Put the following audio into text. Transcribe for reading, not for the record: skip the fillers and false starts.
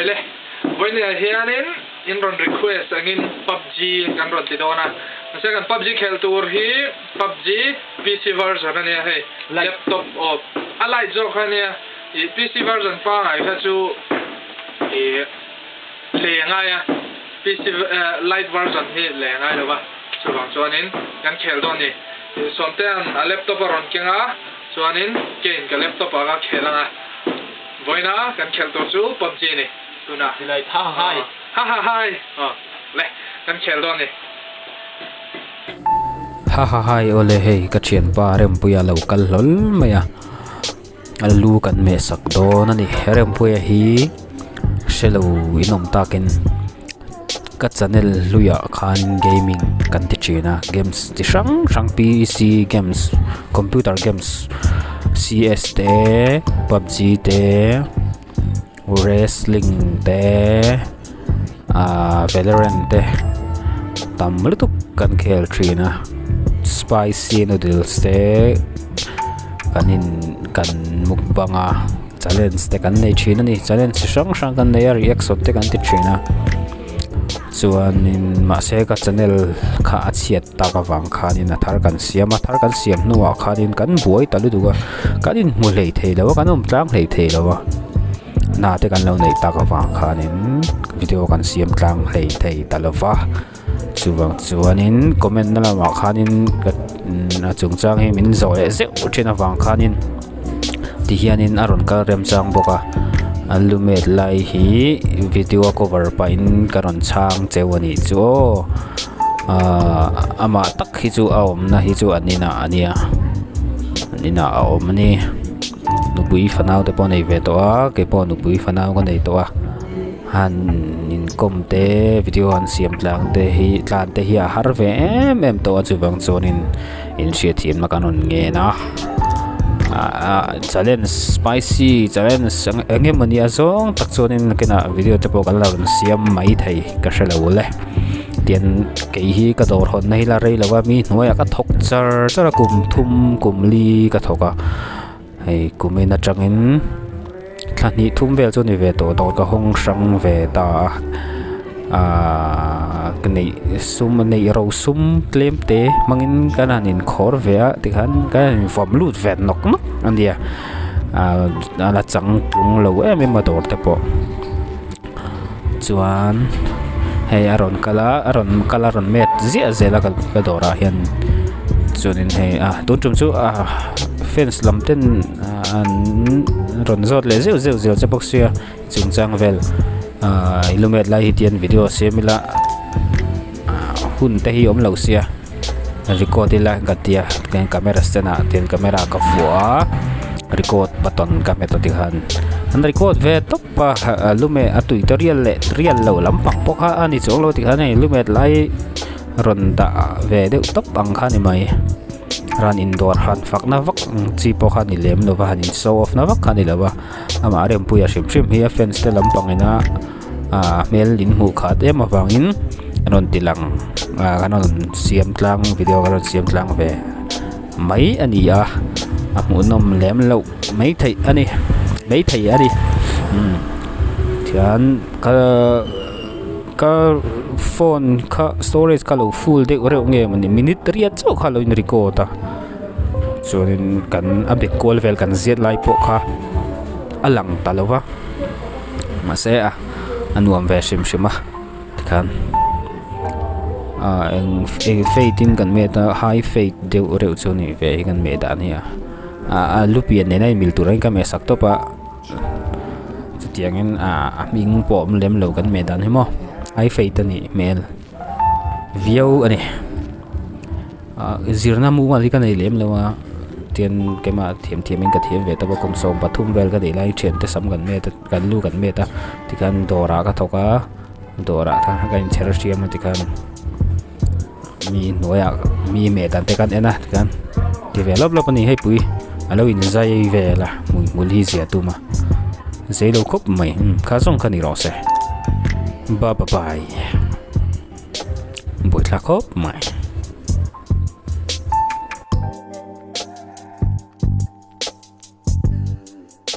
le voi le hianin in ron request angin PUBG kan ron ti dona second PUBG khel tur hi PUBG PC version ania he laptop of alai jo khania i PC version pa ngai kha chu e le ngai ya PC light version hi le ngai lo ba chu bang chuanin kan khel don ni somten a laptop ron kinga chuanin ken ka laptop aga khelanga voina kan khel tur chu PUBG ni tuna lại hai le kan khel don ni hai ole hey ka thian pa Rempuia local lol maya alu kan me sak do na ni Rempuia hi shelo inom takin ka channel luya khan gaming kan ti china games ti sang PC games computer games CS te PUBG te wrestling te Valorant te tamlutuk kan khel trina spicy noodles te kan mukbanga challenge te kan nei thina ni challenge sang kan nei reaction te kan ti thina chuanin ma se ka channel kha achiat ta ka wang khanin a thar kan siam nuwa khanin kan buai talu duga kanin mu lei thei lawa kanom tlang lei thei lawa na te kan lo nei ta ka wang khanin video kan siam tlang lei thei talawa chuanin comment na lama khanin na chungchang hi min zo e zeu thina wang khanin ti hianin aron ka rem chang boka alumet lai hi video cover pa in karon chang chewani chu ama tak hi chu aom na hi chu anina aom ni nubui fanau te pon ei ve to a ke pon nubui fanau ko nei to a han in kom te video an siam tlang te hi tlan te hi a har ve em to a chu bang chonin in she thim ma kanon nge na challenge spicy challenge ange mani azong tak chonin kena video te po kan la siam mai thei ka shela wole tian ke hi ka dor hon nei la rei lawa mi hnuai ka thok char kum thum kum li ka thoka hei kumin atangin thani thum vel chu ni ve to dor ka hong sang ve ta nei sum nei ro sum klem te mangin kananin khor ve a tikhan kan form lut vet nok andia ala chang tung lo em ma dor te po chuan hei aron kala ron met zia zela ka dora hian chunin hei don chum chu fence lamten an ron zot le zeu che boxia chungchang vel ilumet lai hitian video semila hun te hi om lo sia record la gatia kan camera stena ten camera ka fuwa record button kamera tikhan an record ve top pa lume atu tutorial le real lo lampang pokha ani chong lo tikhan ei lumet lai ron da ve de top ang khani mai ran indoor han fakna vak chi pokha ni lem no ba hanin show off na vak khani lawa ama Rempuia shim hi fans te lampang ina mel lin hu khat em awangin anon tilang kanon siam tlang video kanon siam tlang ve mai ania mu nom lem lo mai thei ani thian ka phone ka storage ka lo full de ore nge mani minute ria chaw kha lo in record ta chuanin kan abek call vel kan zet lai po kha alang talowa ma se anuam ve shima tikhan en fading kan meta high fade de ore chuni ve kan meta ania lupian ne nai mil turai ka me sak to pa chutiangin ming pom lem lo kan medan himo high fade ani mel view ani zirna mu ma kan ei lem lawa tian kema thiam ka thiam ve ta ba kom som pathum vel ka dei lai chen te sam kan me ta kan lu kan me ta tikan dora ka thoka dora tha ka in cher chiam tikan mi noya mi me tan te kan ena tikan develop lo pani hei pui alo in zai ve la mul hi zia tu ma zai lo khop mai kha song khani ro se bye bye boy la khop mai